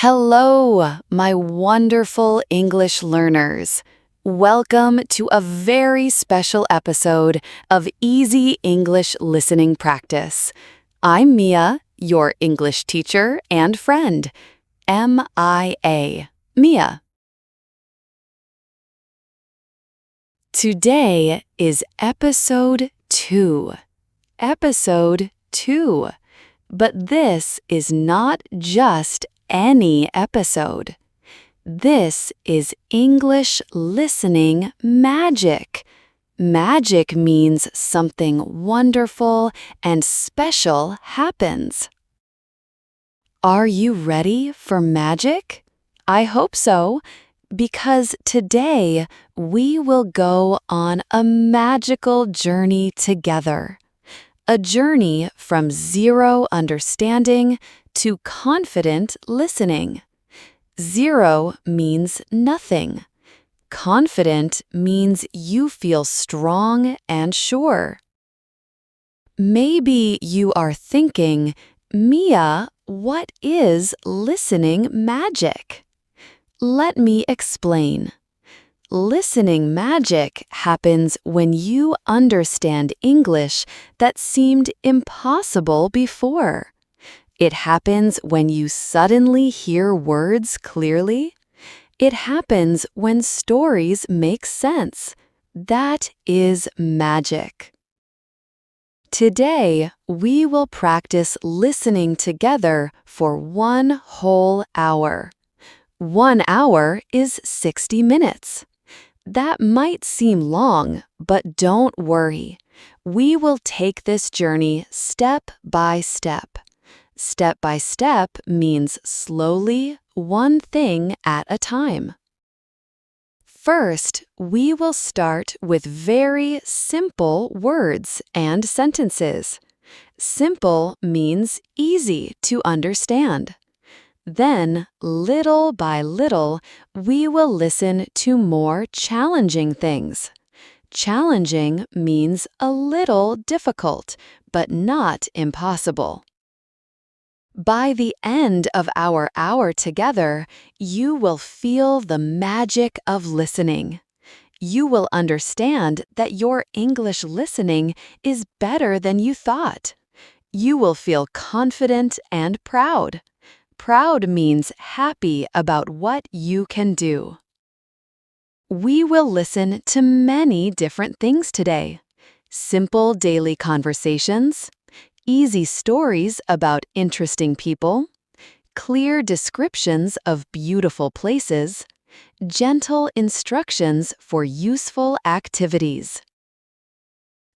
Hello, my wonderful English learners. Welcome to a very special episode of Easy English Listening Practice. I'm Mia, your English teacher and friend. M-I-A, Mia. Today is episode 2. Episode 2. But this is not just any episode. This is English listening magic. Magic means something wonderful and special happens. Are you ready for magic? I hope so, because today we will go on a magical journey together. A journey from zero understanding to confident listening. Zero means nothing. Confident means you feel strong and sure. Maybe you are thinking, Mia, what is listening magic? Let me explain. Listening magic happens when you understand English that seemed impossible before. It happens when you suddenly hear words clearly. It happens when stories make sense. That is magic. Today, we will practice listening together for 1 whole hour. 1 hour is 60 minutes. That might seem long, but don't worry. We will take this journey step by step. Step by step means slowly, one thing at a time. First, we will start with very simple words and sentences. Simple means easy to understand. Then, little by little, we will listen to more challenging things. Challenging means a little difficult, but not impossible. By the end of our hour together, you will feel the magic of listening. You will understand that your English listening is better than you thought. You will feel confident and proud. Proud means happy about what you can do. We will listen to many different things today. Simple daily conversations, easy stories about interesting people, clear descriptions of beautiful places, gentle instructions for useful activities.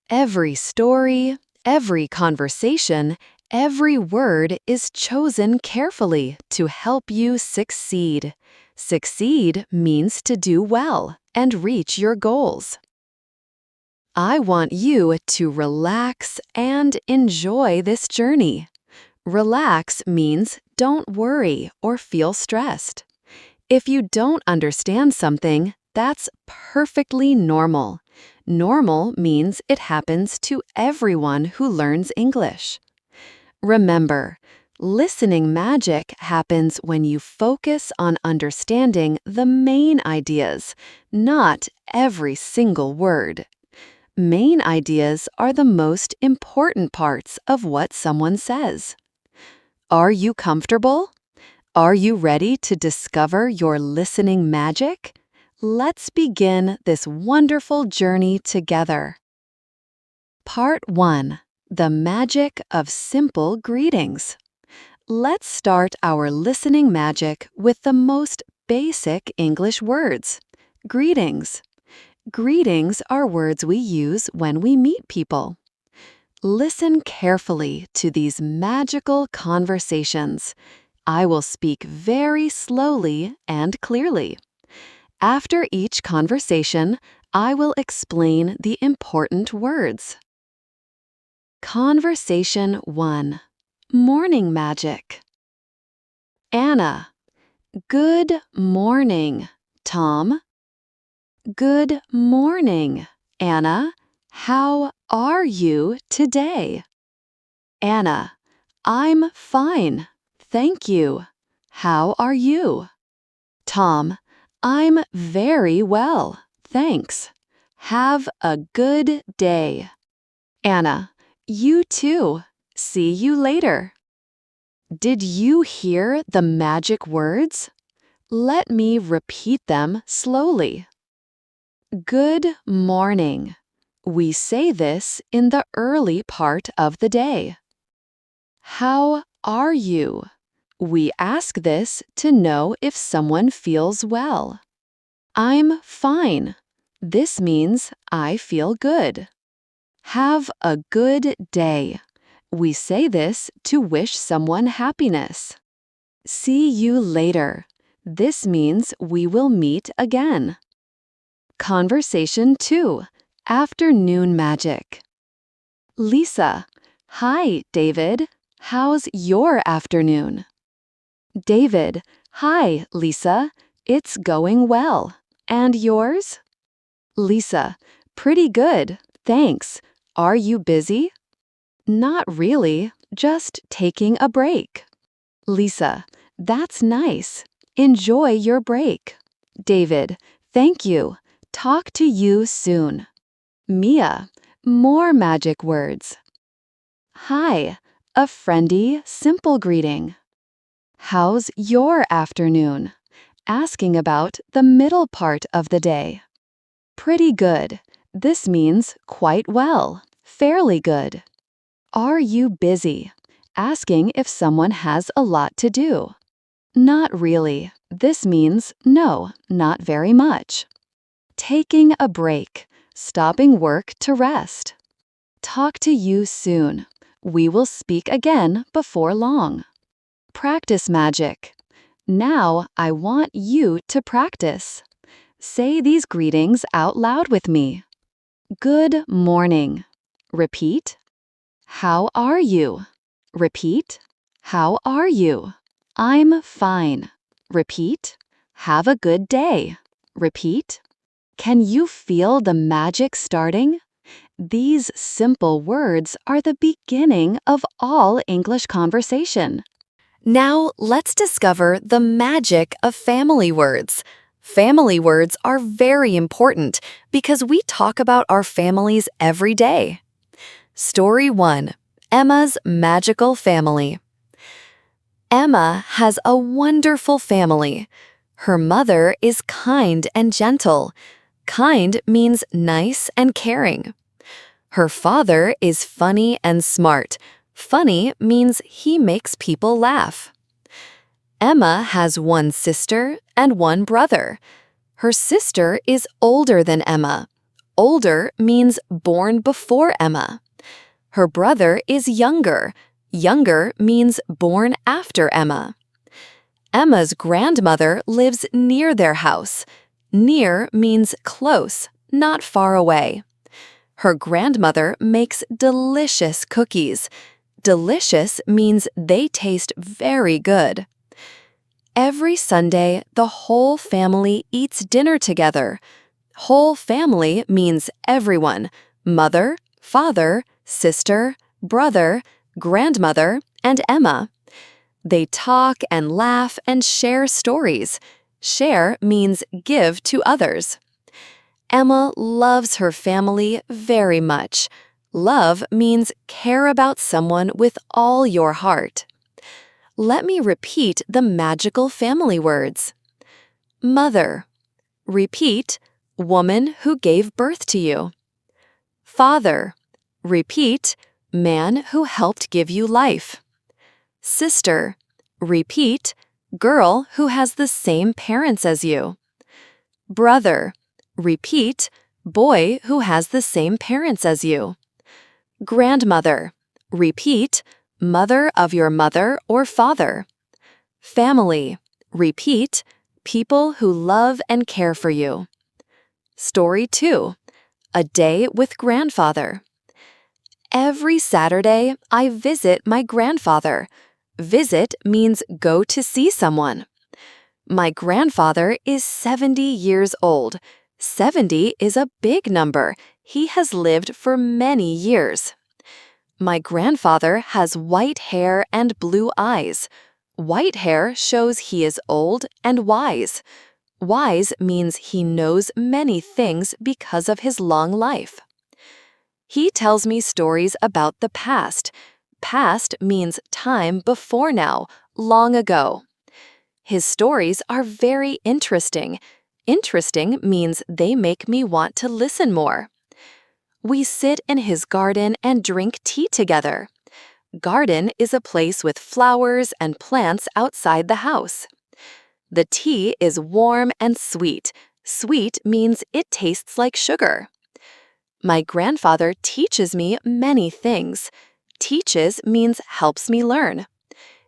Every story, every conversation, every word is chosen carefully to help you succeed. Succeed means to do well and reach your goals. I want you to relax and enjoy this journey. Relax means don't worry or feel stressed. If you don't understand something, that's perfectly normal. Normal means it happens to everyone who learns English. Remember, listening magic happens when you focus on understanding the main ideas, not every single word. Main ideas are the most important parts of what someone says. Are you comfortable? Are you ready to discover your listening magic? Let's begin this wonderful journey together. Part 1. The magic of simple greetings. Let's start our listening magic with the most basic English words. Greetings. Greetings are words we use when we meet people. Listen carefully to these magical conversations. I will speak very slowly and clearly. After each conversation, I will explain the important words. Conversation 1. Morning magic. Anna. Good morning, Tom. Good morning, Anna. How are you today? Anna. I'm fine, thank you. How are you? Tom, I'm very well, thanks. Have a good day. Anna, you too. See you later. Did you hear the magic words? Let me repeat them slowly. Good morning. We say this in the early part of the day. How are you? We ask this to know if someone feels well. I'm fine. This means I feel good. Have a good day. We say this to wish someone happiness. See you later. This means we will meet again. Conversation 2. Afternoon Magic. Lisa, hi, David. How's your afternoon? David, hi, Lisa. It's going well. And yours? Lisa, pretty good, thanks. Are you busy? Not really, just taking a break. Lisa, that's nice. Enjoy your break. David, thank you. Talk to you soon. Mia, more magic words. Hi, a friendly, simple greeting. How's your afternoon? Asking about the middle part of the day. Pretty good. This means quite well, fairly good. Are you busy? Asking if someone has a lot to do. Not really. This means no, not very much. Taking a break. Stopping work to rest. Talk to you soon. We will speak again before long. Practice magic. Now I want you to practice. Say these greetings out loud with me. Good morning. Repeat. How are you? Repeat. How are you? I'm fine. Repeat. Have a good day. Repeat. Can you feel the magic starting? These simple words are the beginning of all English conversation. Now, let's discover the magic of family words. Family words are very important because we talk about our families every day. Story 1. Emma's Magical Family. Emma has a wonderful family. Her mother is kind and gentle. Kind means nice and caring. Her father is funny and smart. Funny means he makes people laugh. Emma has one sister and one brother. Her sister is older than Emma. Older means born before Emma. Her brother is younger. Younger means born after Emma. Emma's grandmother lives near their house. Near means close, not far away. Her grandmother makes delicious cookies. Delicious means they taste very good. Every Sunday, the whole family eats dinner together. Whole family means everyone: mother, father, sister, brother, grandmother, and Emma. They talk and laugh and share stories. Share means give to others. Emma loves her family very much. Love means care about someone with all your heart. Let me repeat the magical family words. Mother. Repeat, woman who gave birth to you. Father. Repeat, man who helped give you life. Sister. Repeat, girl who has the same parents as you. Brother. Repeat, boy who has the same parents as you. Grandmother. Repeat, mother of your mother or father. Family. Repeat, people who love and care for you. Story 2. A Day with Grandfather. Every Saturday, I visit my grandfather. Visit means go to see someone. My grandfather is 70 years old. 70 is a big number. He has lived for many years. My grandfather has white hair and blue eyes. White hair shows he is old and wise. Wise means he knows many things because of his long life. He tells me stories about the past. Past means time before now, long ago. His stories are very interesting. Interesting means they make me want to listen more. We sit in his garden and drink tea together. Garden is a place with flowers and plants outside the house. The tea is warm and sweet. Sweet means it tastes like sugar. My grandfather teaches me many things. Teaches means helps me learn.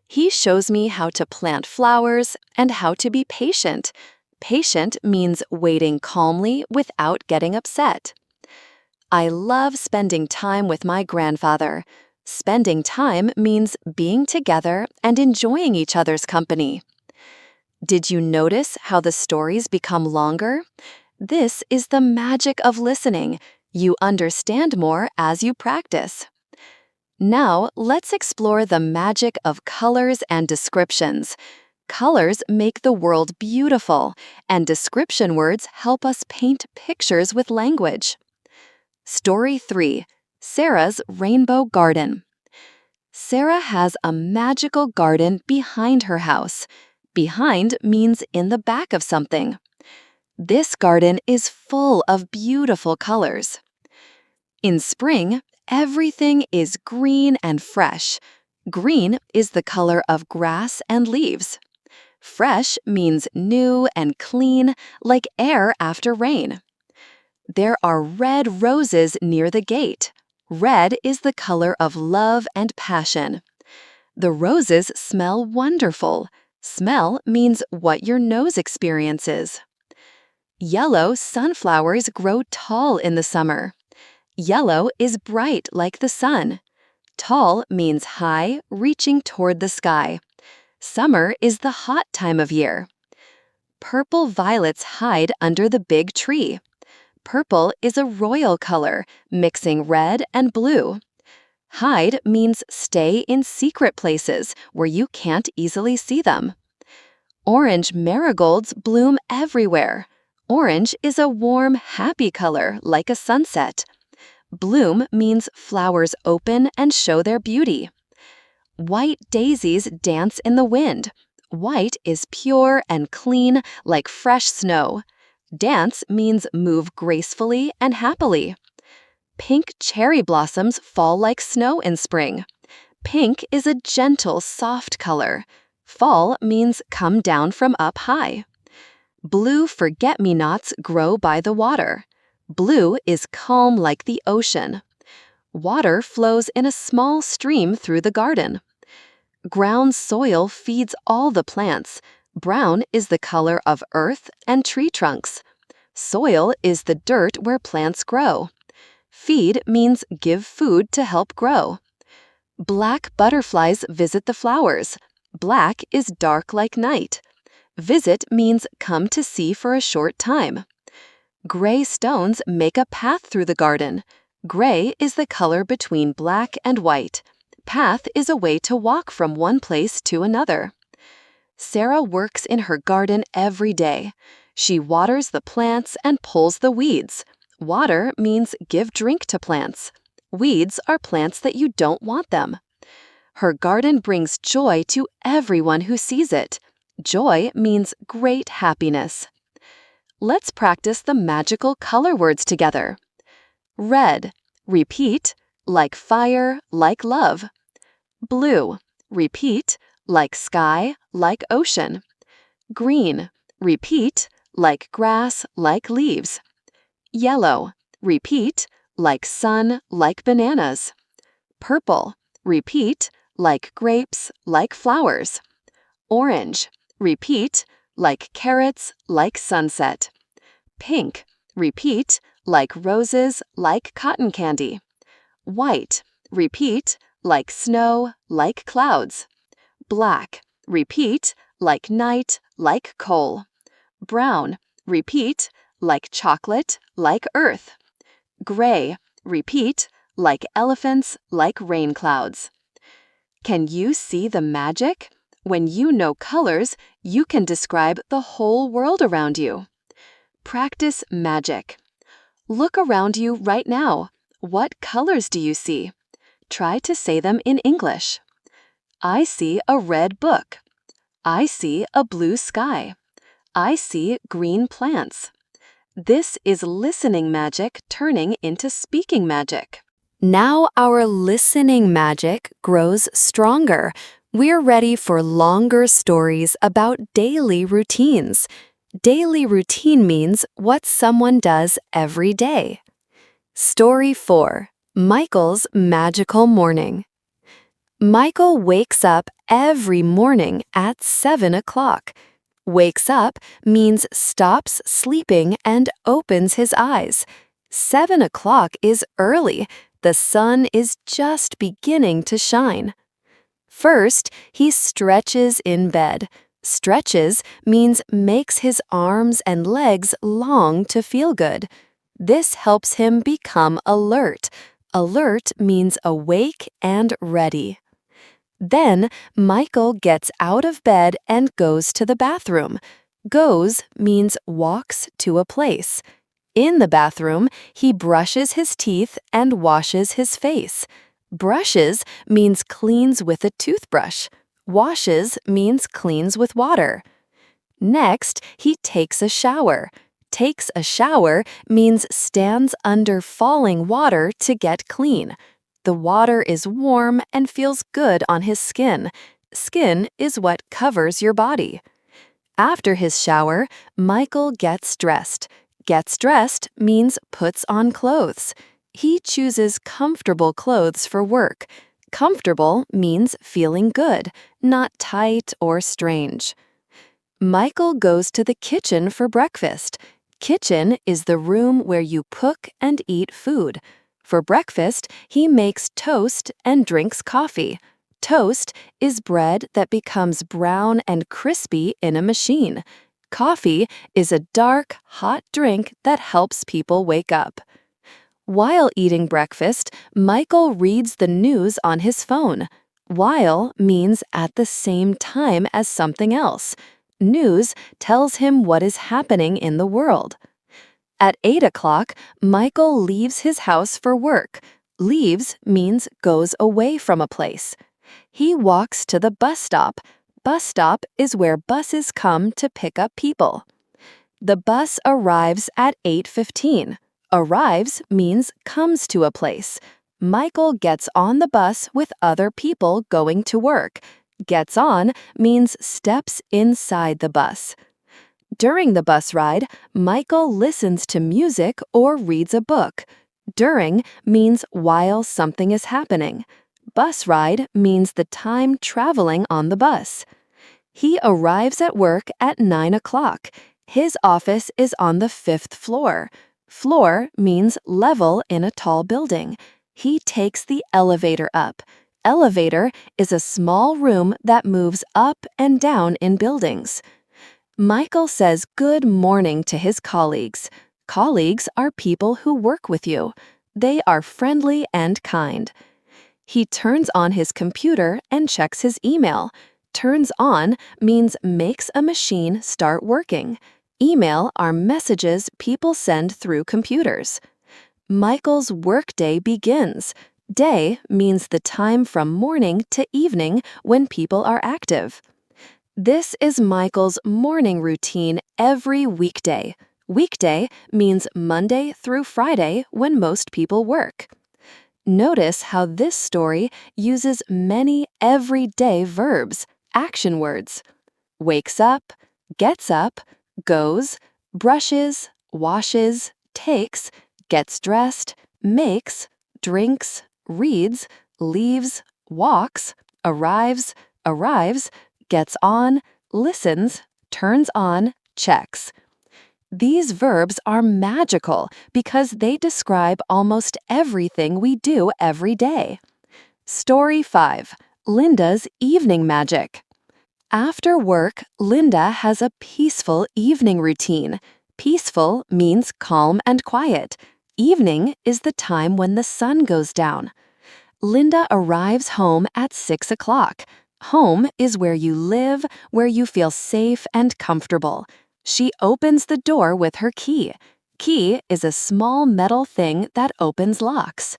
He shows me how to plant flowers and how to be patient. Patient means waiting calmly without getting upset. I love spending time with my grandfather. Spending time means being together and enjoying each other's company. Did you notice how the stories become longer? This is the magic of listening. You understand more as you practice. Now, let's explore the magic of colors and descriptions. Colors make the world beautiful, and description words help us paint pictures with language. Story 3. Sarah's Rainbow Garden. Sarah has a magical garden behind her house. Behind means in the back of something. This garden is full of beautiful colors. In spring, everything is green and fresh. Green is the color of grass and leaves. Fresh means new and clean, like air after rain. There are red roses near the gate. Red is the color of love and passion. The roses smell wonderful. Smell means what your nose experiences. Yellow sunflowers grow tall in the summer. Yellow is bright like the sun. Tall means high, reaching toward the sky. Summer is the hot time of year. Purple violets hide under the big tree. Purple is a royal color, mixing red and blue. Hide means stay in secret places where you can't easily see them. Orange marigolds bloom everywhere. Orange is a warm, happy color like a sunset. Bloom means flowers open and show their beauty. White daisies dance in the wind. White is pure and clean like fresh snow. Dance means move gracefully and happily. Pink cherry blossoms fall like snow in spring. Pink is a gentle, soft color. Fall means come down from up high. Blue forget-me-nots grow by the water. Blue is calm like the ocean. Water flows in a small stream through the garden. Ground soil feeds all the plants. Brown is the color of earth and tree trunks. Soil is the dirt where plants grow. Feed means give food to help grow. Black butterflies visit the flowers. Black is dark like night. Visit means come to see for a short time. Gray stones make a path through the garden. Gray is the color between black and white. Path is a way to walk from one place to another. Sarah works in her garden every day. She waters the plants and pulls the weeds. Water means give drink to plants. Weeds are plants that you don't want them. Her garden brings joy to everyone who sees it. Joy means great happiness. Let's practice the magical color words together. Red. Repeat. Like fire, like love. Blue. Repeat. Like sky, like ocean. Green. Repeat. Like grass, like leaves. Yellow. Repeat. Like sun, like bananas. Purple. Repeat. Like grapes, like flowers. Orange. Repeat. Like carrots, like sunset. Pink. Repeat. Like roses, like cotton candy. White. Repeat. Like snow, like clouds. Black. Repeat. Like night, like coal. Brown. Repeat. Like chocolate, like earth. Gray. Repeat. Like elephants, like rain clouds. Can you see the magic? When you know colors, you can describe the whole world around you. Practice magic. Look around you right now. What colors do you see? Try to say them in English. I see a red book. I see a blue sky. I see green plants. This is listening magic turning into speaking magic. Now our listening magic grows stronger. We're ready for longer stories about daily routines. Daily routine means what someone does every day. Story 4. Michael's Magical Morning. Michael wakes up every morning at 7 o'clock. Wakes up means stops sleeping and opens his eyes. 7 o'clock is early. The sun is just beginning to shine. First, he stretches in bed. Stretches means makes his arms and legs long to feel good. This helps him become alert. Alert means awake and ready. Then, Michael gets out of bed and goes to the bathroom. Goes means walks to a place. In the bathroom, he brushes his teeth and washes his face. Brushes means cleans with a toothbrush. Washes means cleans with water. Next, he takes a shower. Takes a shower means stands under falling water to get clean. The water is warm and feels good on his skin. Skin is what covers your body. After his shower, Michael gets dressed. Gets dressed means puts on clothes. He chooses comfortable clothes for work. Comfortable means feeling good, not tight or strange. Michael goes to the kitchen for breakfast. Kitchen is the room where you cook and eat food. For breakfast, he makes toast and drinks coffee. Toast is bread that becomes brown and crispy in a machine. Coffee is a dark, hot drink that helps people wake up. While eating breakfast, Michael reads the news on his phone. While means at the same time as something else. News tells him what is happening in the world. At 8 o'clock, Michael leaves his house for work. Leaves means goes away from a place. He walks to the bus stop. Bus stop is where buses come to pick up people. The bus arrives at 8:15. Arrives means comes to a place. Michael gets on the bus with other people going to work. Gets on means steps inside the bus. During the bus ride, Michael listens to music or reads a book. During means while something is happening. Bus ride means the time traveling on the bus. He arrives at work at 9 o'clock. His office is on the 5th floor. Floor means level in a tall building. He takes the elevator up. Elevator is a small room that moves up and down in buildings. Michael says good morning to his colleagues. Colleagues are people who work with you. They are friendly and kind. He turns on his computer and checks his email. Turns on means makes a machine start working. Email are messages people send through computers. Michael's workday begins. Day means the time from morning to evening when people are active. This is Michael's morning routine every weekday. Weekday means Monday through Friday when most people work. Notice how this story uses many everyday verbs, action words. Wakes up, gets up, goes, brushes, washes, takes, gets dressed, makes, drinks, reads, leaves, walks, arrives, gets on, listens, turns on, checks. These verbs are magical because they describe almost everything we do every day. Story 5. Linda's Evening Magic. After work, Linda has a peaceful evening routine. Peaceful means calm and quiet. Evening is the time when the sun goes down. Linda arrives home at 6 o'clock. Home is where you live, where you feel safe and comfortable. She opens the door with her key. Key is a small metal thing that opens locks.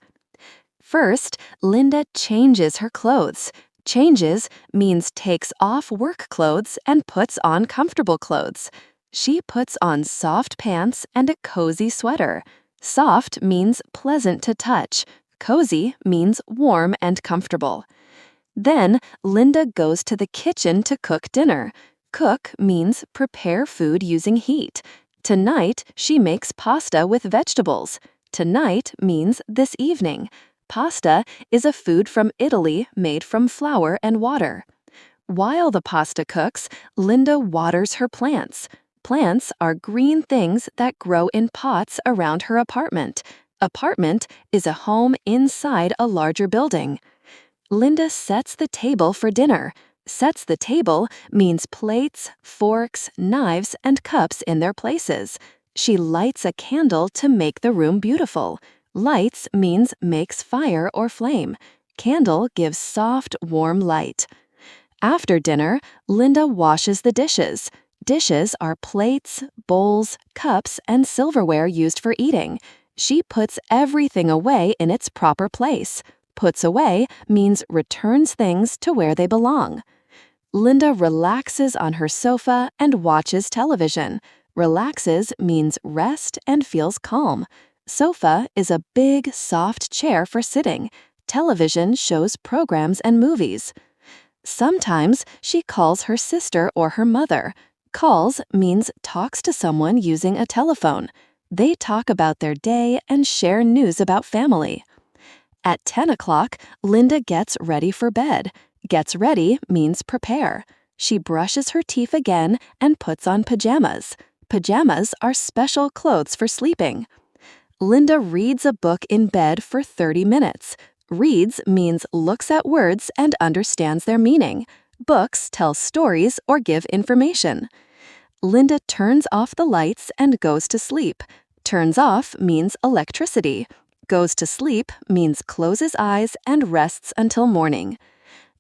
First, Linda changes her clothes. Changes means takes off work clothes and puts on comfortable clothes. She puts on soft pants and a cozy sweater. Soft means pleasant to touch. Cozy means warm and comfortable. Then, Linda goes to the kitchen to cook dinner. Cook means prepare food using heat. Tonight, she makes pasta with vegetables. Tonight means this evening. Pasta is a food from Italy made from flour and water. While the pasta cooks, Linda waters her plants. Plants are green things that grow in pots around her apartment. Apartment is a home inside a larger building. Linda sets the table for dinner. Sets the table means plates, forks, knives, and cups in their places. She lights a candle to make the room beautiful. Lights means makes fire or flame. Candle gives soft, warm light. After dinner, Linda washes the dishes. Dishes are plates, bowls, cups, and silverware used for eating. She puts everything away in its proper place. Puts away means returns things to where they belong. Linda relaxes on her sofa and watches television. Relaxes means rest and feels calm. Sofa is a big, soft chair for sitting. Television shows programs and movies. Sometimes she calls her sister or her mother. Calls means talks to someone using a telephone. They talk about their day and share news about family. At 10 o'clock, Linda gets ready for bed. Gets ready means prepare. She brushes her teeth again and puts on pajamas. Pajamas are special clothes for sleeping. Linda reads a book in bed for 30 minutes. Reads means looks at words and understands their meaning. Books tell stories or give information. Linda turns off the lights and goes to sleep. Turns off means electricity. Goes to sleep means closes eyes and rests until morning.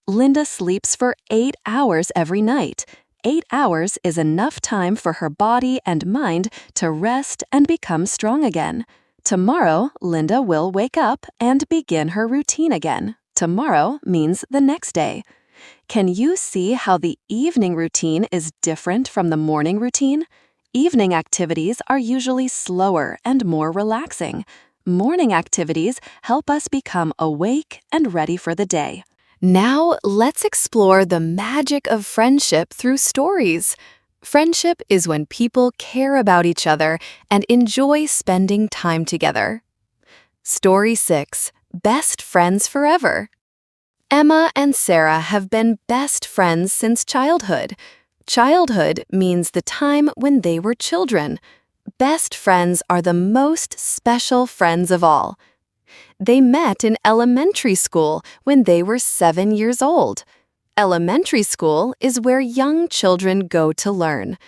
Linda sleeps for 8 hours every night. 8 hours is enough time for her body and mind to rest and become strong again. Tomorrow, Linda will wake up and begin her routine again. Tomorrow means the next day. Can you see how the evening routine is different from the morning routine? Evening activities are usually slower and more relaxing. Morning activities help us become awake and ready for the day. Now, let's explore the magic of friendship through stories. Friendship is when people care about each other and enjoy spending time together. Story 6. Best Friends Forever. Emma and Sarah have been best friends since childhood. Childhood means the time when they were children. Best friends are the most special friends of all. They met in elementary school when they were 7 years old. Elementary school is where young children go to learn.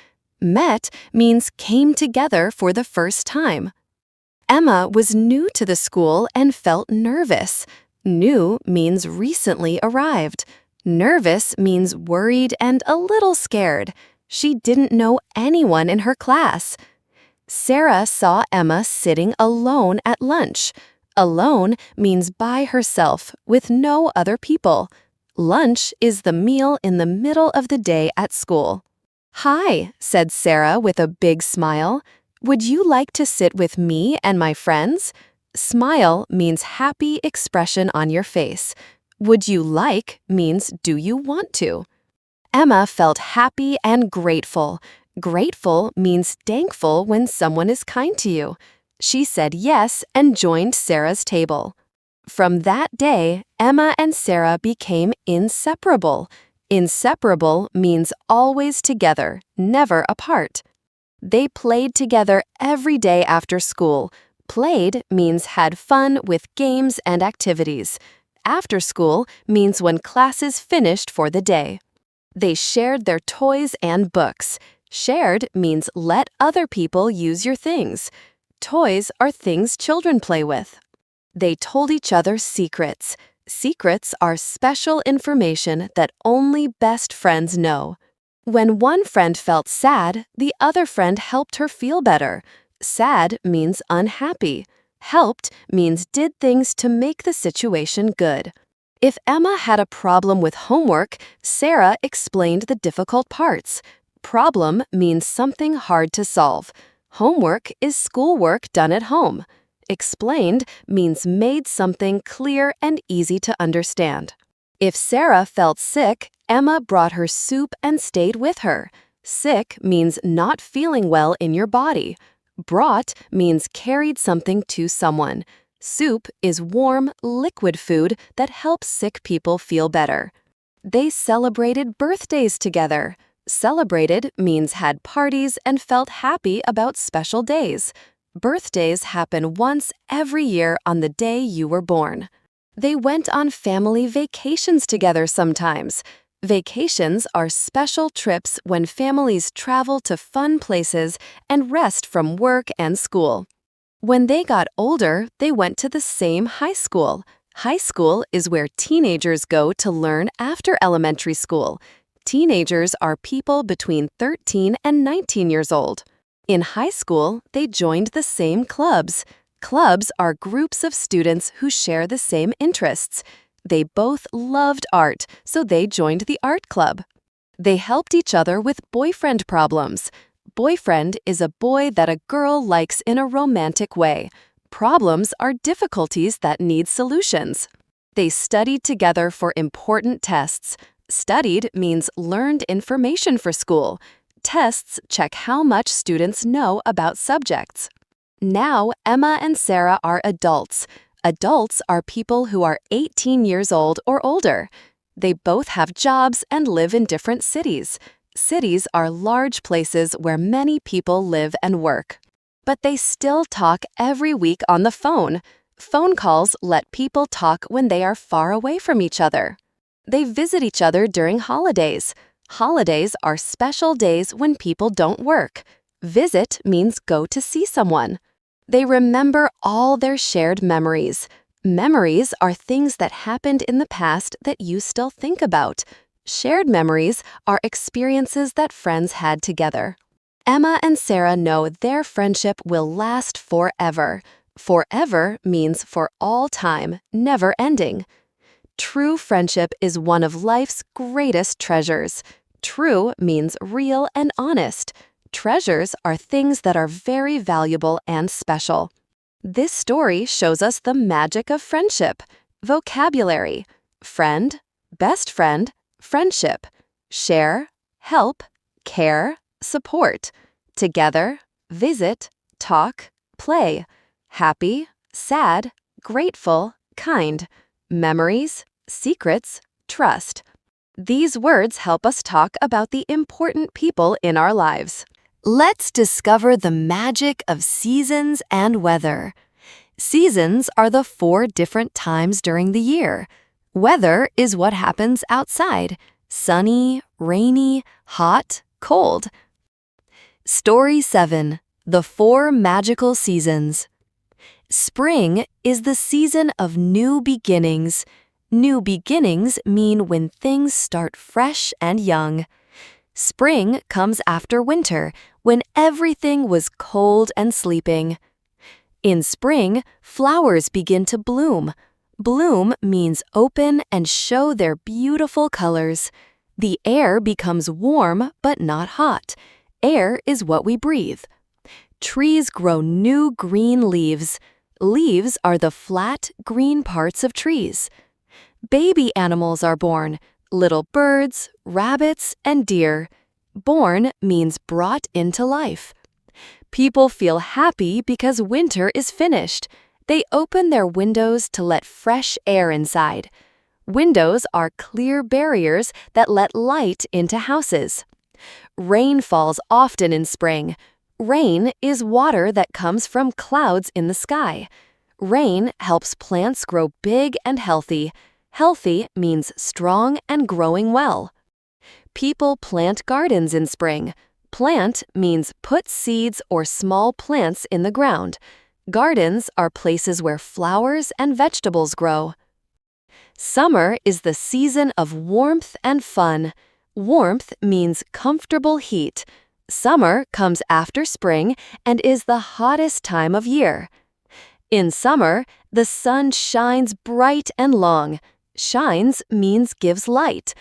Met means came together for the first time. Emma was new to the school and felt nervous. New means recently arrived. Nervous means worried and a little scared. She didn't know anyone in her class. Sarah saw Emma sitting alone at lunch. Alone means by herself, with no other people. Lunch is the meal in the middle of the day at school. "Hi," said Sarah with a big smile. "Would you like to sit with me and my friends?" Smile means happy expression on your face. Would you like means do you want to? Emma felt happy and grateful. Grateful means thankful when someone is kind to you. She said yes and joined Sarah's table. From that day, Emma and Sarah became inseparable. Inseparable means always together, never apart. They played together every day after school. Played means had fun with games and activities. After school means when classes finished for the day. They shared their toys and books. Shared means let other people use your things. Toys are things children play with. They told each other secrets. Secrets are special information that only best friends know. When one friend felt sad, the other friend helped her feel better. Sad means unhappy. Helped means did things to make the situation good. If Emma had a problem with homework, Sarah explained the difficult parts. Problem means something hard to solve. Homework is schoolwork done at home. Explained means made something clear and easy to understand. If Sarah felt sick, Emma brought her soup and stayed with her. Sick means not feeling well in your body. Brought means carried something to someone. Soup is warm, liquid food that helps sick people feel better. They celebrated birthdays together. Celebrated means had parties and felt happy about special days. Birthdays happen once every year on the day you were born. They went on family vacations together sometimes. Vacations are special trips when families travel to fun places and rest from work and school. When they got older, they went to the same high school. High school is where teenagers go to learn after elementary school. Teenagers are people between 13 and 19 years old. In high school, they joined the same clubs. Clubs are groups of students who share the same interests. They both loved art, so they joined the art club. They helped each other with boyfriend problems. Boyfriend is a boy that a girl likes in a romantic way. Problems are difficulties that need solutions. They studied together for important tests. Studied means learned information for school. Tests check how much students know about subjects. Now, Emma and Sarah are adults. Adults are people who are 18 years old or older. They both have jobs and live in different cities. Cities are large places where many people live and work. But they still talk every week on the phone. Phone calls let people talk when they are far away from each other. They visit each other during holidays. Holidays are special days when people don't work. Visit means go to see someone. They remember all their shared memories. Memories are things that happened in the past that you still think about. Shared memories are experiences that friends had together. Emma and Sarah know their friendship will last forever. Forever means for all time, never ending. True friendship is one of life's greatest treasures. True means real and honest. Treasures are things that are very valuable and special. This story shows us the magic of friendship. Vocabulary: friend, best friend, friendship. Share, help, care, support. Together, visit, talk, play. Happy, sad, grateful, kind. Memories, secrets, trust. These words help us talk about the important people in our lives. Let's discover the magic of seasons and weather. Seasons are the 4 different times during the year. Weather is what happens outside: sunny, rainy, hot, cold. Story 7. The 4 Magical Seasons. Spring is the season of new beginnings. New beginnings mean when things start fresh and young. Spring comes after winter, when everything was cold and sleeping. In spring, flowers begin to bloom. Bloom means open and show their beautiful colors. The air becomes warm but not hot. Air is what we breathe. Trees grow new green leaves. Leaves are the flat, green parts of trees. Baby animals are born: little birds, rabbits, and deer. Born means brought into life. People feel happy because winter is finished. They open their windows to let fresh air inside. Windows are clear barriers that let light into houses. Rain falls often in spring. Rain is water that comes from clouds in the sky. Rain helps plants grow big and healthy. Healthy means strong and growing well. People plant gardens in spring. Plant means put seeds or small plants in the ground. Gardens are places where flowers and vegetables grow. Summer is the season of warmth and fun. Warmth means comfortable heat. Summer comes after spring and is the hottest time of year. In summer, the sun shines bright and long. Shines means gives light.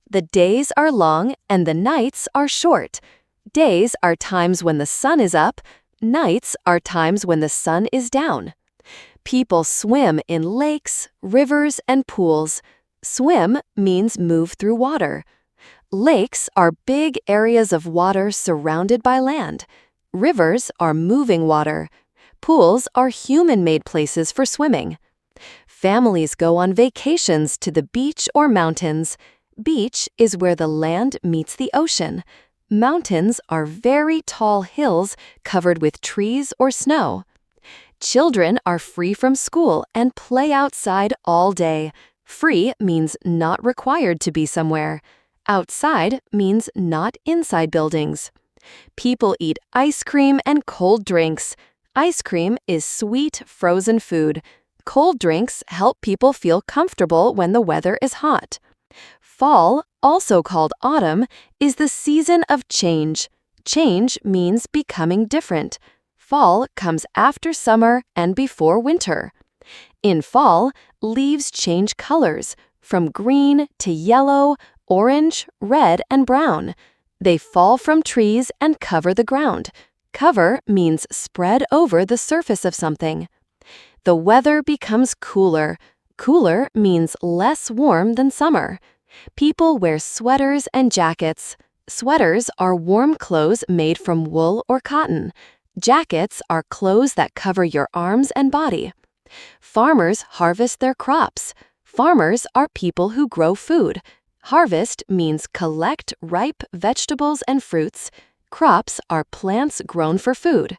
The days are long and the nights are short. Days are times when the sun is up. Nights are times when the sun is down. People swim in lakes, rivers, and pools. Swim means move through water. Lakes are big areas of water surrounded by land. Rivers are moving water. Pools are human-made places for swimming. Families go on vacations to the beach or mountains. Beach is where the land meets the ocean. Mountains are very tall hills covered with trees or snow. Children are free from school and play outside all day. Free means not required to be somewhere. Outside means not inside buildings. People eat ice cream and cold drinks. Ice cream is sweet, frozen food. Cold drinks help people feel comfortable when the weather is hot. Fall, also called autumn, is the season of change. Change means becoming different. Fall comes after summer and before winter. In fall, leaves change colors, from green to yellow, orange, red, and brown. They fall from trees and cover the ground. Cover means spread over the surface of something. The weather becomes cooler. Cooler means less warm than summer. People wear sweaters and jackets. Sweaters are warm clothes made from wool or cotton. Jackets are clothes that cover your arms and body. Farmers harvest their crops. Farmers are people who grow food. Harvest means collect ripe vegetables and fruits. Crops are plants grown for food.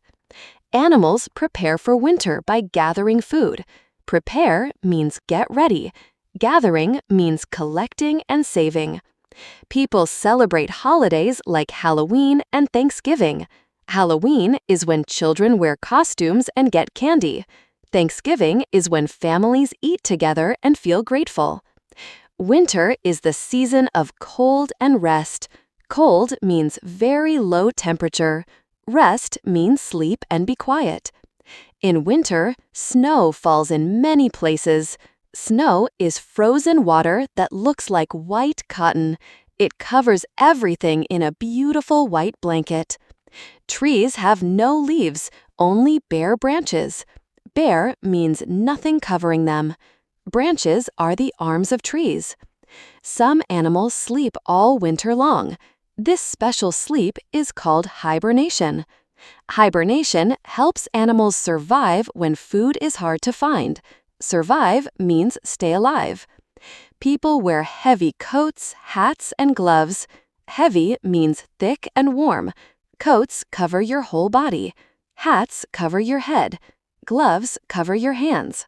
Animals prepare for winter by gathering food. Prepare means get ready. Gathering means collecting and saving. People celebrate holidays like Halloween and Thanksgiving. Halloween is when children wear costumes and get candy. Thanksgiving is when families eat together and feel grateful. Winter is the season of cold and rest. Cold means very low temperature. Rest means sleep and be quiet. In winter, snow falls in many places. Snow is frozen water that looks like white cotton. It covers everything in a beautiful white blanket. Trees have no leaves, only bare branches. Bare means nothing covering them. Branches are the arms of trees. Some animals sleep all winter long. This special sleep is called hibernation. Hibernation helps animals survive when food is hard to find. Survive means stay alive. People wear heavy coats, hats, and gloves. Heavy means thick and warm. Coats cover your whole body. Hats cover your head. Gloves cover your hands.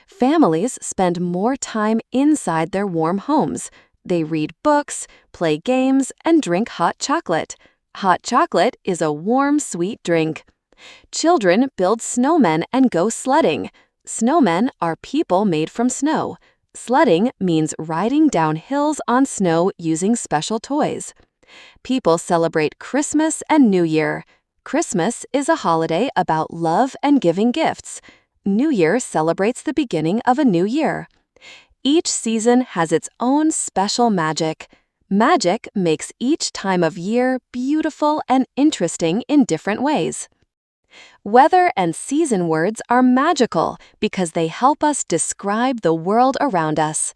Families spend more time inside their warm homes. They read books, play games, and drink hot chocolate. Hot chocolate is a warm, sweet drink. Children build snowmen and go sledding. Snowmen are people made from snow. Sledding means riding down hills on snow using special toys. People celebrate Christmas and New Year. Christmas is a holiday about love and giving gifts. New Year celebrates the beginning of a new year. Each season has its own special magic. Magic makes each time of year beautiful and interesting in different ways. Weather and season words are magical because they help us describe the world around us.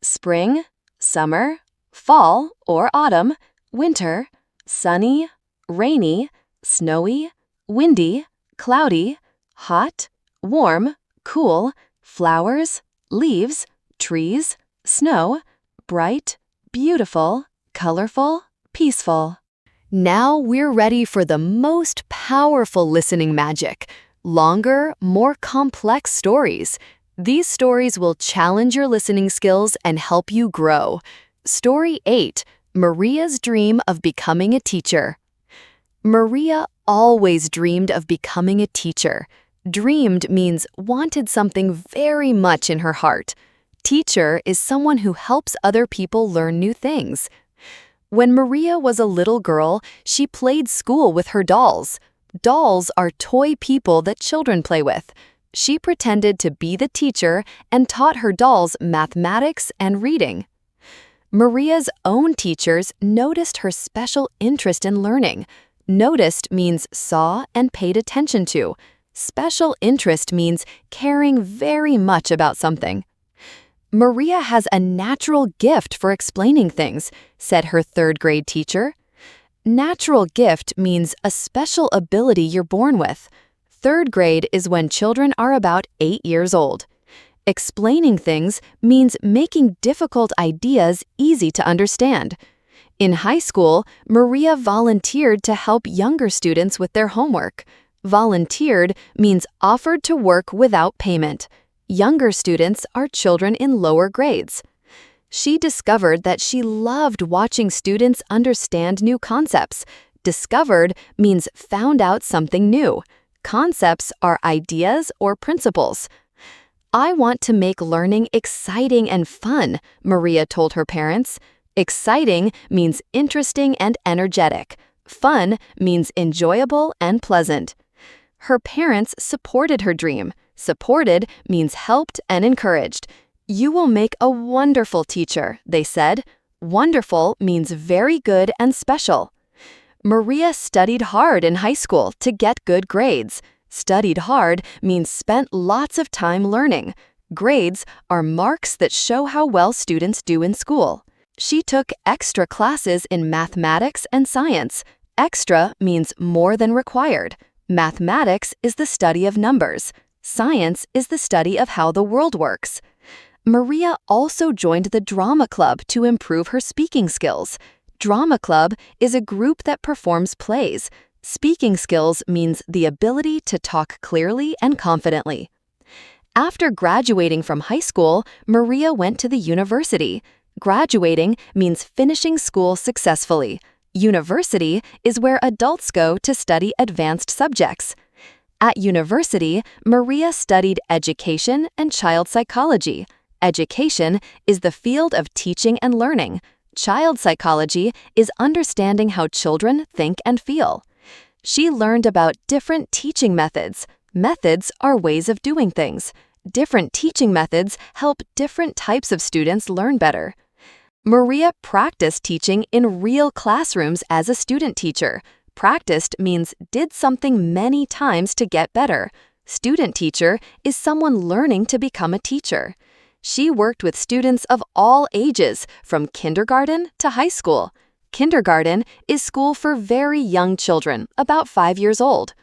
Spring, summer, fall or autumn, winter, sunny, rainy, snowy, windy, cloudy, hot, warm, cool, flowers, leaves, trees, snow, bright, beautiful, colorful, peaceful. Now we're ready for the most powerful listening magic. Longer, more complex stories. These stories will challenge your listening skills and help you grow. Story 8. Maria's Dream of Becoming a Teacher. Maria always dreamed of becoming a teacher. Dreamed means wanted something very much in her heart. Teacher is someone who helps other people learn new things. When Maria was a little girl, she played school with her dolls. Dolls are toy people that children play with. She pretended to be the teacher and taught her dolls mathematics and reading. Maria's own teachers noticed her special interest in learning. Noticed means saw and paid attention to. Special interest means caring very much about something. Maria has a natural gift for explaining things, said her third-grade teacher. Natural gift means a special ability you're born with. Third grade is when children are about 8 years old. Explaining things means making difficult ideas easy to understand. In high school, Maria volunteered to help younger students with their homework. Volunteered means offered to work without payment. Younger students are children in lower grades. She discovered that she loved watching students understand new concepts. Discovered means found out something new. Concepts are ideas or principles. I want to make learning exciting and fun, Maria told her parents. Exciting means interesting and energetic. Fun means enjoyable and pleasant. Her parents supported her dream. Supported means helped and encouraged. You will make a wonderful teacher, they said. Wonderful means very good and special. Maria studied hard in high school to get good grades. Studied hard means spent lots of time learning. Grades are marks that show how well students do in school. She took extra classes in mathematics and science. Extra means more than required. Mathematics is the study of numbers. Science is the study of how the world works. Maria also joined the drama club to improve her speaking skills. Drama club is a group that performs plays. Speaking skills means the ability to talk clearly and confidently. After graduating from high school, Maria went to the university. Graduating means finishing school successfully. University is where adults go to study advanced subjects. At university, Maria studied education and child psychology. Education is the field of teaching and learning. Child psychology is understanding how children think and feel. She learned about different teaching methods. Methods are ways of doing things. Different teaching methods help different types of students learn better. Maria practiced teaching in real classrooms as a student teacher. Practiced means did something many times to get better. Student teacher is someone learning to become a teacher. She worked with students of all ages, from kindergarten to high school. Kindergarten is school for very young children, about 5 years old.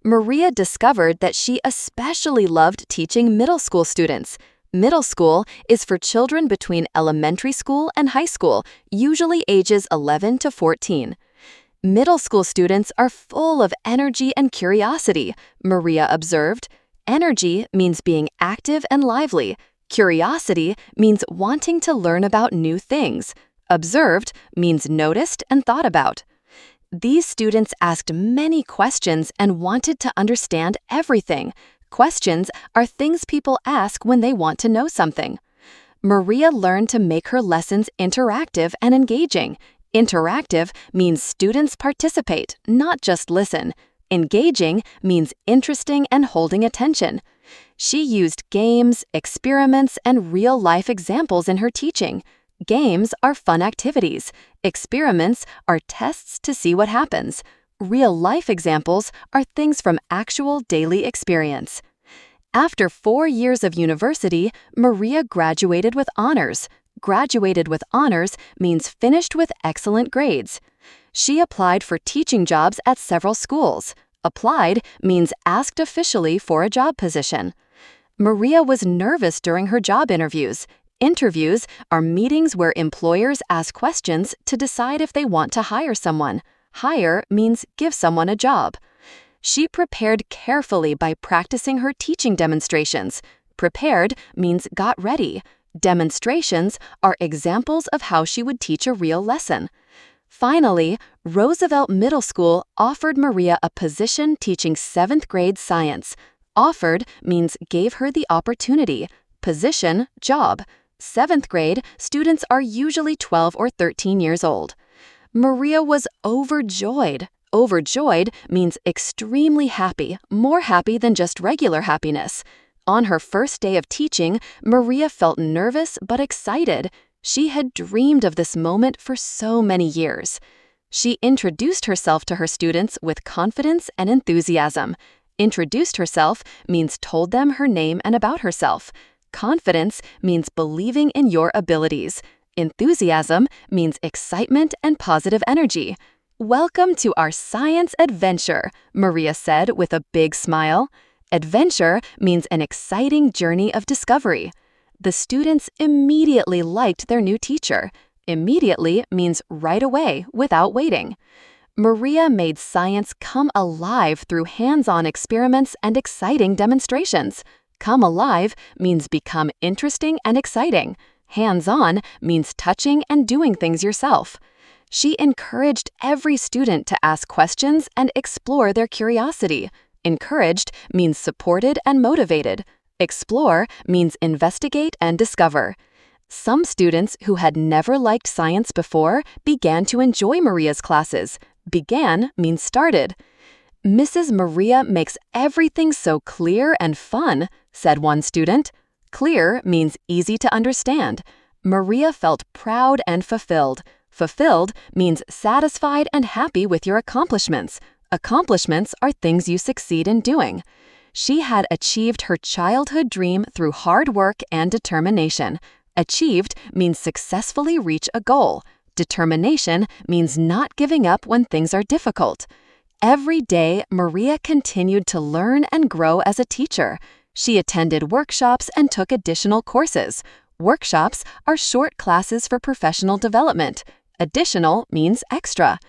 Maria discovered that she especially loved teaching middle school students. Middle school is for children between elementary school and high school, usually ages 11 to 14. Middle school students are full of energy and curiosity, Maria observed. Energy means being active and lively. Curiosity means wanting to learn about new things. Observed means noticed and thought about. These students asked many questions and wanted to understand everything. Questions are things people ask when they want to know something. Maria learned to make her lessons interactive and engaging. Interactive means students participate, not just listen. Engaging means interesting and holding attention. She used games, experiments, and real-life examples in her teaching. Games are fun activities. Experiments are tests to see what happens. Real-life examples are things from actual daily experience. After 4 years of university, Maria graduated with honors. Graduated with honors means finished with excellent grades. She applied for teaching jobs at several schools. Applied means asked officially for a job position. Maria was nervous during her job interviews. Interviews are meetings where employers ask questions to decide if they want to hire someone. Hire means give someone a job. She prepared carefully by practicing her teaching demonstrations. Prepared means got ready. Demonstrations are examples of how she would teach a real lesson. Finally, Roosevelt Middle School offered Maria a position teaching 7th grade science. Offered means gave her the opportunity. Position, job. 7th grade, students are usually 12 or 13 years old. Maria was overjoyed. Overjoyed means extremely happy, more happy than just regular happiness. On her first day of teaching, Maria felt nervous but excited. She had dreamed of this moment for so many years. She introduced herself to her students with confidence and enthusiasm. Introduced herself means told them her name and about herself. Confidence means believing in your abilities. Enthusiasm means excitement and positive energy. "Welcome to our science adventure," Maria said with a big smile. Adventure means an exciting journey of discovery. The students immediately liked their new teacher. Immediately means right away, without waiting. Maria made science come alive through hands-on experiments and exciting demonstrations. Come alive means become interesting and exciting. Hands-on means touching and doing things yourself. She encouraged every student to ask questions and explore their curiosity. Encouraged means supported and motivated. Explore means investigate and discover. Some students who had never liked science before began to enjoy Maria's classes. Began means started. "Mrs. Maria makes everything so clear and fun," said one student. Clear means easy to understand. Maria felt proud and fulfilled. Fulfilled means satisfied and happy with your accomplishments. Accomplishments are things you succeed in doing. She had achieved her childhood dream through hard work and determination. Achieved means successfully reach a goal. Determination means not giving up when things are difficult. Every day, Maria continued to learn and grow as a teacher. She attended workshops and took additional courses. Workshops are short classes for professional development. Additional means extra.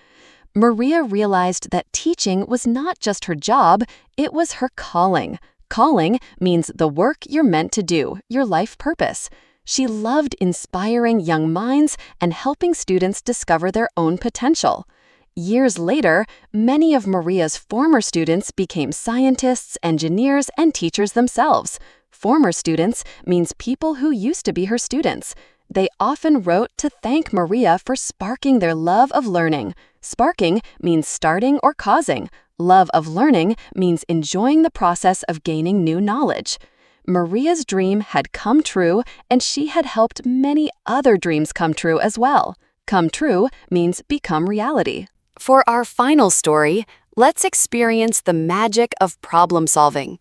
Maria realized that teaching was not just her job, it was her calling. Calling means the work you're meant to do, your life purpose. She loved inspiring young minds and helping students discover their own potential. Years later, many of Maria's former students became scientists, engineers, and teachers themselves. Former students means people who used to be her students. They often wrote to thank Maria for sparking their love of learning. Sparking means starting or causing. Love of learning means enjoying the process of gaining new knowledge. Maria's dream had come true, and she had helped many other dreams come true as well. Come true means become reality. For our final story, let's experience the magic of problem solving.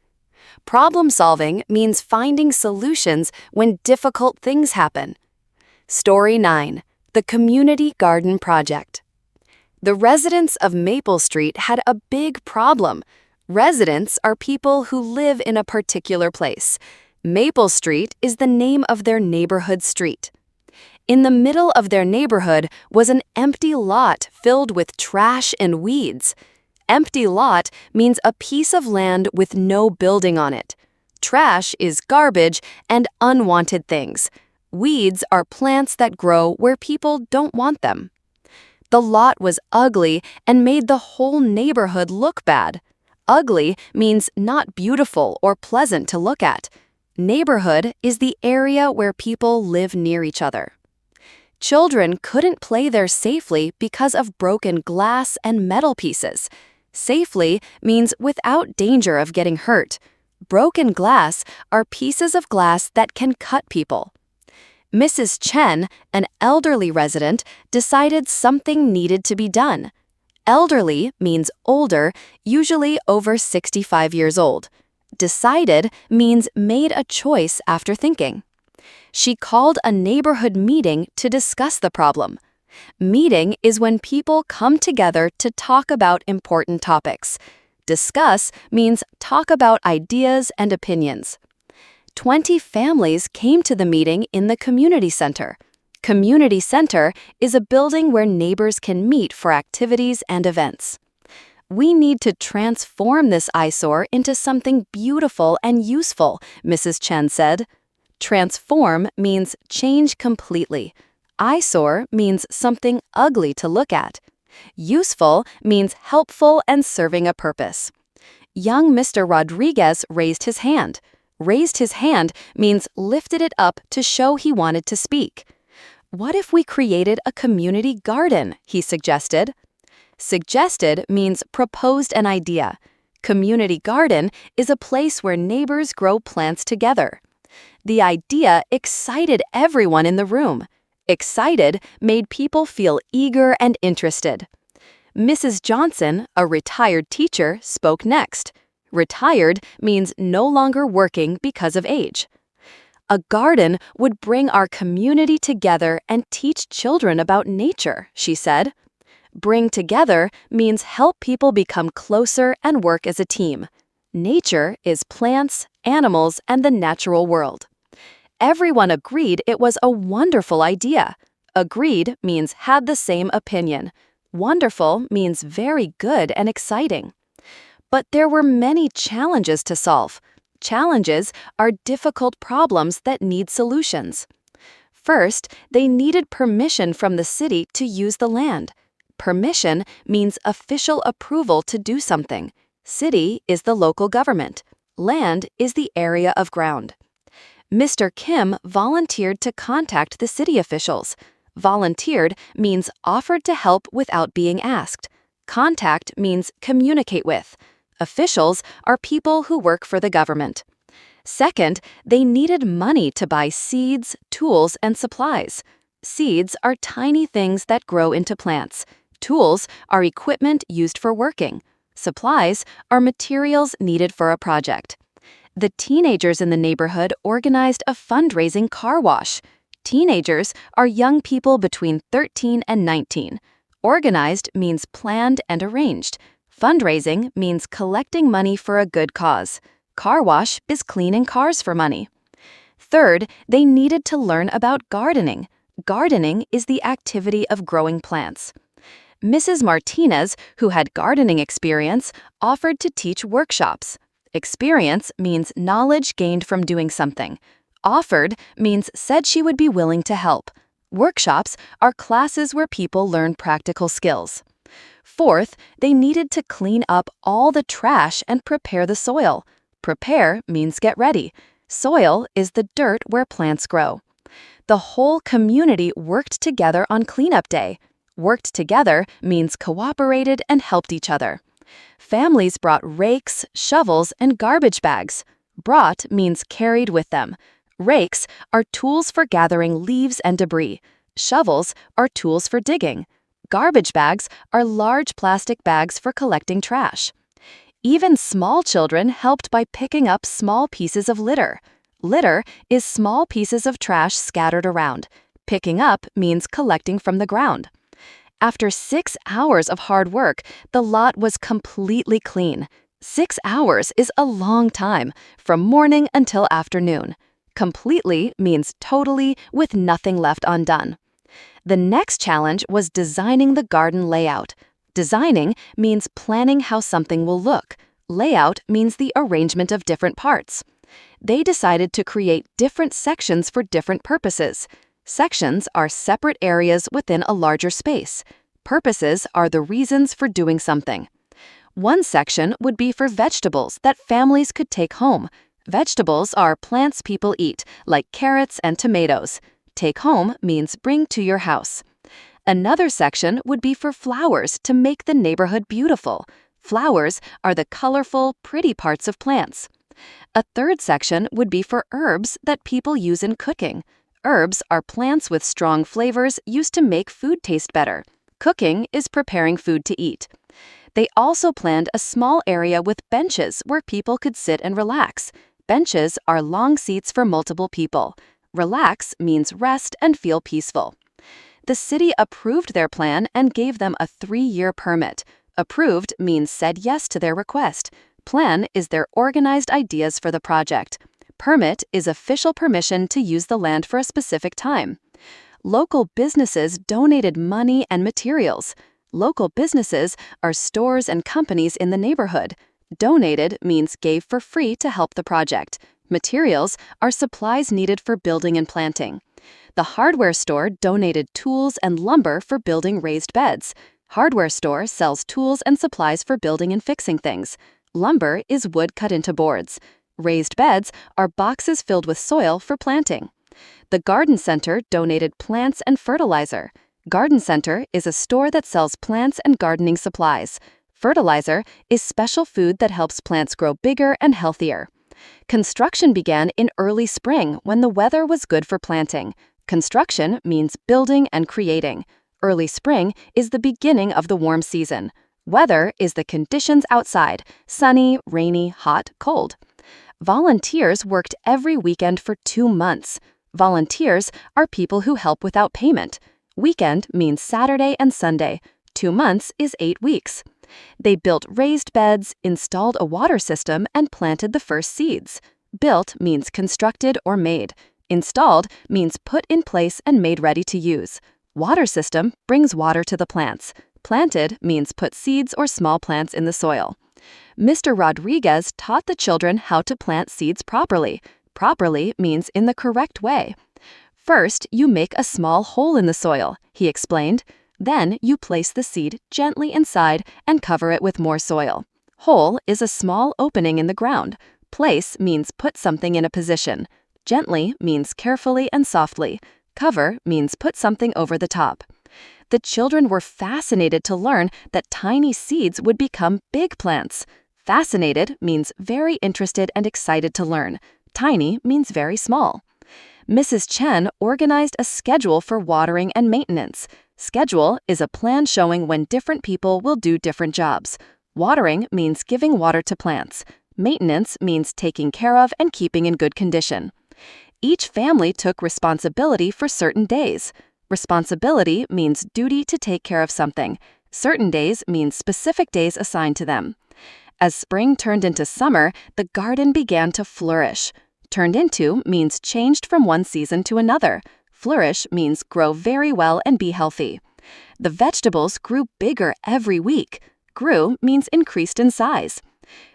Problem solving means finding solutions when difficult things happen. Story 9. The Community Garden Project. The residents of Maple Street had a big problem. Residents are people who live in a particular place. Maple Street is the name of their neighborhood street. In the middle of their neighborhood was an empty lot filled with trash and weeds. Empty lot means a piece of land with no building on it. Trash is garbage and unwanted things. Weeds are plants that grow where people don't want them. The lot was ugly and made the whole neighborhood look bad. Ugly means not beautiful or pleasant to look at. Neighborhood is the area where people live near each other. Children couldn't play there safely because of broken glass and metal pieces. Safely means without danger of getting hurt. Broken glass are pieces of glass that can cut people. Mrs. Chen, an elderly resident, decided something needed to be done. Elderly means older, usually over 65 years old. Decided means made a choice after thinking. She called a neighborhood meeting to discuss the problem. Meeting is when people come together to talk about important topics. Discuss means talk about ideas and opinions. 20 families came to the meeting in the community center. Community center is a building where neighbors can meet for activities and events. "We need to transform this eyesore into something beautiful and useful," Mrs. Chen said. Transform means change completely. Eyesore means something ugly to look at. Useful means helpful and serving a purpose. Young Mr. Rodriguez raised his hand. Raised his hand means lifted it up to show he wanted to speak. What if we created a community garden, he suggested. Suggested means proposed an idea. Community garden is a place where neighbors grow plants together. The idea excited everyone in the room. Excited made people feel eager and interested. Mrs. Johnson, a retired teacher, spoke next. Retired means no longer working because of age. A garden would bring our community together and teach children about nature, she said. Bring together means help people become closer and work as a team. Nature is plants, animals, and the natural world. Everyone agreed it was a wonderful idea. Agreed means had the same opinion. Wonderful means very good and exciting. But there were many challenges to solve. Challenges are difficult problems that need solutions. First, they needed permission from the city to use the land. Permission means official approval to do something. City is the local government. Land is the area of ground. Mr. Kim volunteered to contact the city officials. Volunteered means offered to help without being asked. Contact means communicate with. Officials are people who work for the government. Second, they needed money to buy seeds, tools, and supplies. Seeds are tiny things that grow into plants. Tools are equipment used for working. Supplies are materials needed for a project. The teenagers in the neighborhood organized a fundraising car wash. Teenagers are young people between 13 and 19. Organized means planned and arranged. Fundraising means collecting money for a good cause. Car wash is cleaning cars for money. Third, they needed to learn about gardening. Gardening is the activity of growing plants. Mrs. Martinez, who had gardening experience, offered to teach workshops. Experience means knowledge gained from doing something. Offered means said she would be willing to help. Workshops are classes where people learn practical skills. Fourth, they needed to clean up all the trash and prepare the soil. Prepare means get ready. Soil is the dirt where plants grow. The whole community worked together on cleanup day. Worked together means cooperated and helped each other. Families brought rakes, shovels, and garbage bags. Brought means carried with them. Rakes are tools for gathering leaves and debris. Shovels are tools for digging. Garbage bags are large plastic bags for collecting trash. Even small children helped by picking up small pieces of litter. Litter is small pieces of trash scattered around. Picking up means collecting from the ground. After 6 hours of hard work, the lot was completely clean. 6 hours is a long time, from morning until afternoon. Completely means totally, with nothing left undone. The next challenge was designing the garden layout. Designing means planning how something will look. Layout means the arrangement of different parts. They decided to create different sections for different purposes. Sections are separate areas within a larger space. Purposes are the reasons for doing something. One section would be for vegetables that families could take home. Vegetables are plants people eat, like carrots and tomatoes. Take home means bring to your house. Another section would be for flowers to make the neighborhood beautiful. Flowers are the colorful, pretty parts of plants. A third section would be for herbs that people use in cooking. Herbs are plants with strong flavors used to make food taste better. Cooking is preparing food to eat. They also planned a small area with benches where people could sit and relax. Benches are long seats for multiple people. Relax means rest and feel peaceful. The city approved their plan and gave them a 3-year permit. Approved means said yes to their request. Plan is their organized ideas for the project. Permit is official permission to use the land for a specific time. Local businesses donated money and materials. Local businesses are stores and companies in the neighborhood. Donated means gave for free to help the project. Materials are supplies needed for building and planting. The hardware store donated tools and lumber for building raised beds. Hardware store sells tools and supplies for building and fixing things. Lumber is wood cut into boards. Raised beds are boxes filled with soil for planting. The garden center donated plants and fertilizer. Garden center is a store that sells plants and gardening supplies. Fertilizer is special food that helps plants grow bigger and healthier. Construction began in early spring when the weather was good for planting. Construction means building and creating. Early spring is the beginning of the warm season. Weather is the conditions outside: sunny, rainy, hot, cold. Volunteers worked every weekend for 2 months. Volunteers are people who help without payment. Weekend means Saturday and Sunday. 2 months is 8 weeks. They built raised beds, installed a water system, and planted the first seeds. Built means constructed or made. Installed means put in place and made ready to use. Water system brings water to the plants. Planted means put seeds or small plants in the soil. Mr. Rodriguez taught the children how to plant seeds properly. Properly means in the correct way. First, you make a small hole in the soil, he explained. Then you place the seed gently inside and cover it with more soil. Hole is a small opening in the ground. Place means put something in a position. Gently means carefully and softly. Cover means put something over the top. The children were fascinated to learn that tiny seeds would become big plants. Fascinated means very interested and excited to learn. Tiny means very small. Mrs. Chen organized a schedule for watering and maintenance. Schedule is a plan showing when different people will do different jobs. Watering means giving water to plants. Maintenance means taking care of and keeping in good condition. Each family took responsibility for certain days. Responsibility means duty to take care of something. Certain days means specific days assigned to them. As spring turned into summer, the garden began to flourish. Turned into means changed from one season to another. Flourish means grow very well and be healthy. The vegetables grew bigger every week. Grew means increased in size.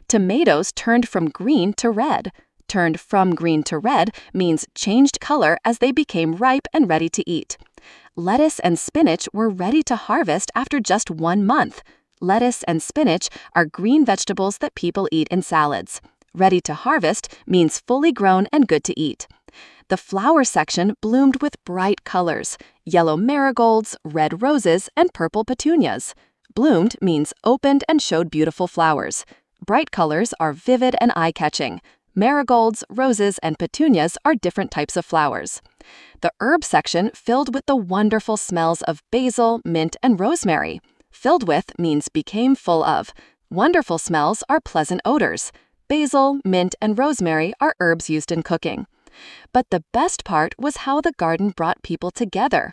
Tomatoes turned from green to red. Turned from green to red means changed color as they became ripe and ready to eat. Lettuce and spinach were ready to harvest after just 1 month. Lettuce and spinach are green vegetables that people eat in salads. Ready to harvest means fully grown and good to eat. The flower section bloomed with bright colors: yellow marigolds, red roses, and purple petunias. Bloomed means opened and showed beautiful flowers. Bright colors are vivid and eye-catching. Marigolds, roses, and petunias are different types of flowers. The herb section filled with the wonderful smells of basil, mint, and rosemary. Filled with means became full of. Wonderful smells are pleasant odors. Basil, mint, and rosemary are herbs used in cooking. But the best part was how the garden brought people together.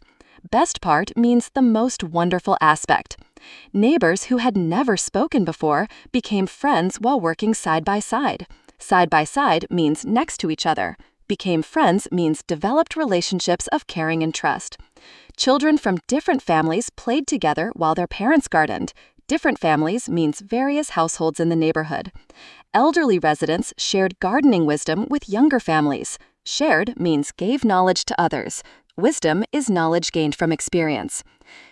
Best part means the most wonderful aspect. Neighbors who had never spoken before became friends while working side by side. Side by side means next to each other. Became friends means developed relationships of caring and trust. Children from different families played together while their parents gardened. Different families means various households in the neighborhood. Elderly residents shared gardening wisdom with younger families. Shared means gave knowledge to others. Wisdom is knowledge gained from experience.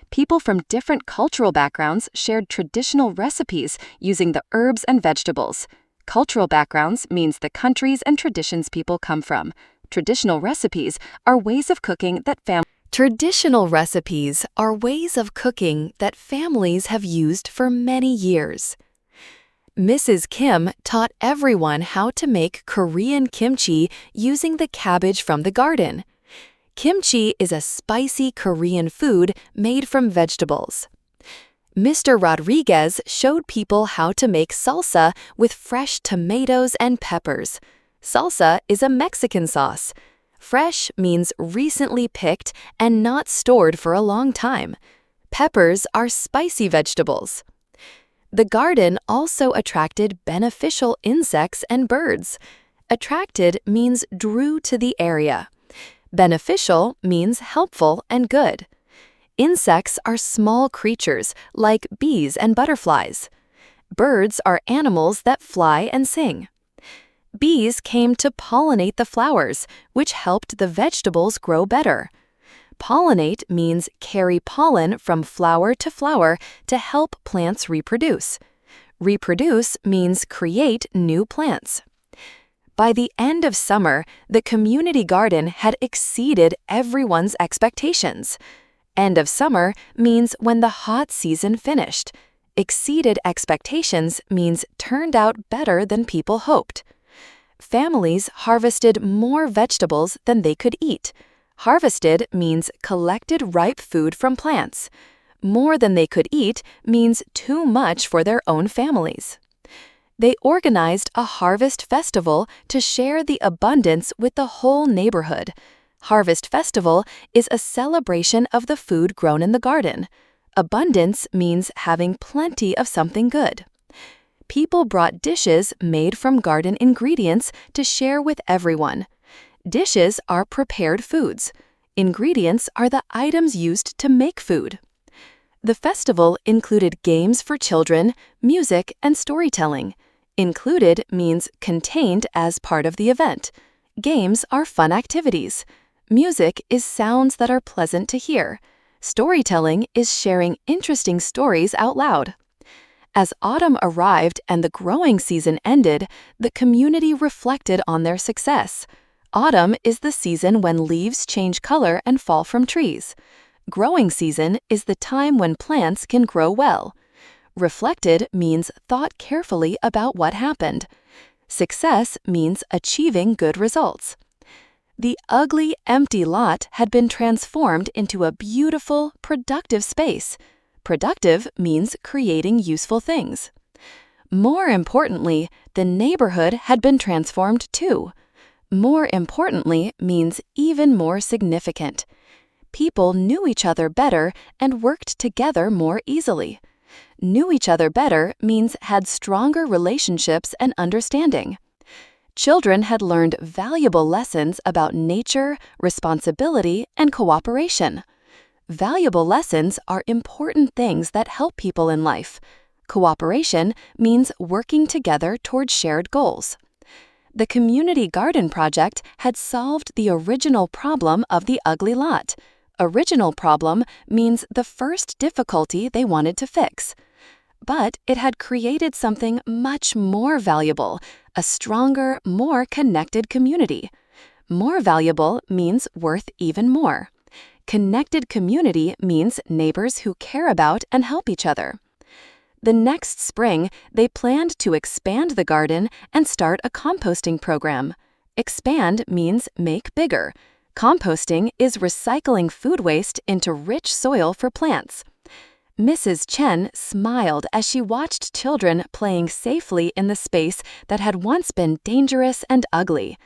People from different cultural backgrounds shared traditional recipes using the herbs and vegetables. Cultural backgrounds means the countries and traditions people come from. Traditional recipes are ways of cooking that families have used for many years. Mrs. Kim taught everyone how to make Korean kimchi using the cabbage from the garden. Kimchi is a spicy Korean food made from vegetables. Mr. Rodriguez showed people how to make salsa with fresh tomatoes and peppers. Salsa is a Mexican sauce. Fresh means recently picked and not stored for a long time. Peppers are spicy vegetables. The garden also attracted beneficial insects and birds. Attracted means drew to the area. Beneficial means helpful and good. Insects are small creatures like bees and butterflies. Birds are animals that fly and sing. Bees came to pollinate the flowers, which helped the vegetables grow better. Pollinate means carry pollen from flower to flower to help plants reproduce. Reproduce means create new plants. By the end of summer, the community garden had exceeded everyone's expectations. End of summer means when the hot season finished. Exceeded expectations means turned out better than people hoped. Families harvested more vegetables than they could eat. Harvested means collected ripe food from plants. More than they could eat means too much for their own families. They organized a harvest festival to share the abundance with the whole neighborhood. Harvest festival is a celebration of the food grown in the garden. Abundance means having plenty of something good. People brought dishes made from garden ingredients to share with everyone. Dishes are prepared foods. Ingredients are the items used to make food. The festival included games for children, music, and storytelling. Included means contained as part of the event. Games are fun activities. Music is sounds that are pleasant to hear. Storytelling is sharing interesting stories out loud. As autumn arrived and the growing season ended, the community reflected on their success. Autumn is the season when leaves change color and fall from trees. Growing season is the time when plants can grow well. Reflected means thought carefully about what happened. Success means achieving good results. The ugly, empty lot had been transformed into a beautiful, productive space. Productive means creating useful things. More importantly, the neighborhood had been transformed too. More importantly means even more significant. People knew each other better and worked together more easily. Knew each other better means had stronger relationships and understanding. Children had learned valuable lessons about nature, responsibility, and cooperation. Valuable lessons are important things that help people in life. Cooperation means working together toward shared goals. The community garden project had solved the original problem of the ugly lot. Original problem means the first difficulty they wanted to fix. But it had created something much more valuable, a stronger, more connected community. More valuable means worth even more. Connected community means neighbors who care about and help each other. The next spring, they planned to expand the garden and start a composting program. Expand means make bigger. Composting is recycling food waste into rich soil for plants. Mrs. Chen smiled as she watched children playing safely in the space that had once been dangerous and ugly.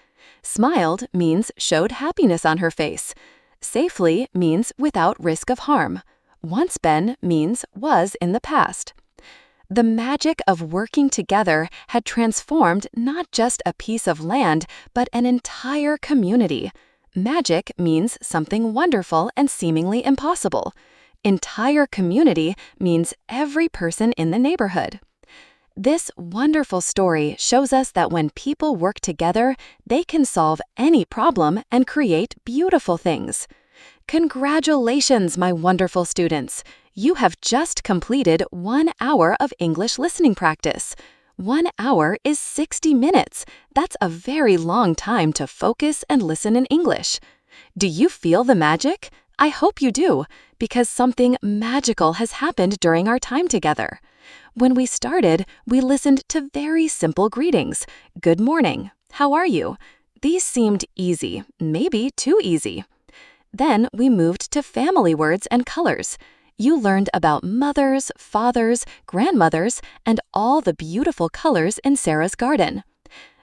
Smiled means showed happiness on her face. Safely means without risk of harm. Once been means was in the past. The magic of working together had transformed not just a piece of land, but an entire community. Magic means something wonderful and seemingly impossible. Entire community means every person in the neighborhood. This wonderful story shows us that when people work together, they can solve any problem and create beautiful things. Congratulations, my wonderful students! You have just completed 1 hour of English listening practice. 1 hour is 60 minutes. That's a very long time to focus and listen in English. Do you feel the magic? I hope you do, because something magical has happened during our time together. When we started, we listened to very simple greetings. Good morning. How are you? These seemed easy, maybe too easy. Then we moved to family words and colors. You learned about mothers, fathers, grandmothers, and all the beautiful colors in Sarah's garden.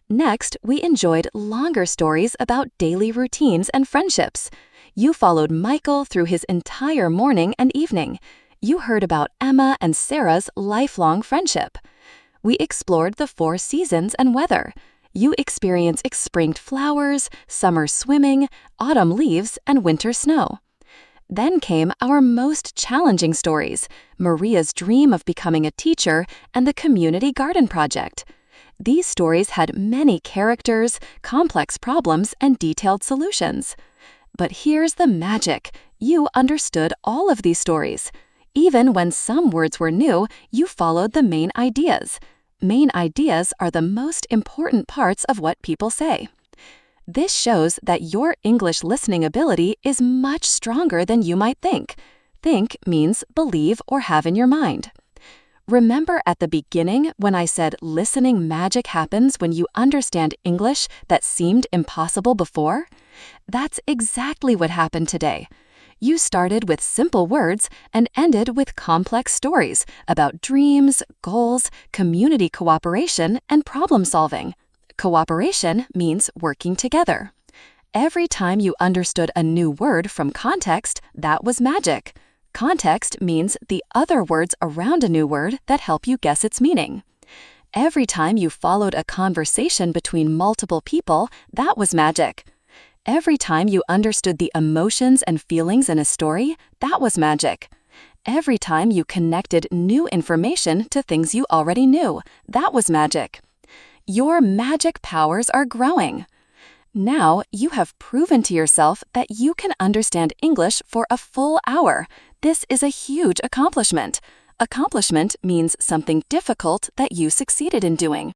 Next, we enjoyed longer stories about daily routines and friendships. You followed Michael through his entire morning and evening. You heard about Emma and Sarah's lifelong friendship. We explored the 4 seasons and weather. You experienced spring flowers, summer swimming, autumn leaves, and winter snow. Then came our most challenging stories, Maria's dream of becoming a teacher and the community garden project. These stories had many characters, complex problems, and detailed solutions. But here's the magic. You understood all of these stories. Even when some words were new, you followed the main ideas. main ideas are the most important parts of what people say. This shows that your English listening ability is much stronger than you might think. Think means believe or have in your mind. Remember at the beginning when I said listening magic happens when you understand English that seemed impossible before? That's exactly what happened today. You started with simple words and ended with complex stories about dreams, goals, community cooperation, and problem solving. Cooperation means working together. Every time you understood a new word from context, that was magic. Context means the other words around a new word that help you guess its meaning. Every time you followed a conversation between multiple people, that was magic. Every time you understood the emotions and feelings in a story, that was magic. Every time you connected new information to things you already knew, that was magic. Your magic powers are growing. Now you have proven to yourself that you can understand English for a full hour. This is a huge accomplishment. Accomplishment means something difficult that you succeeded in doing.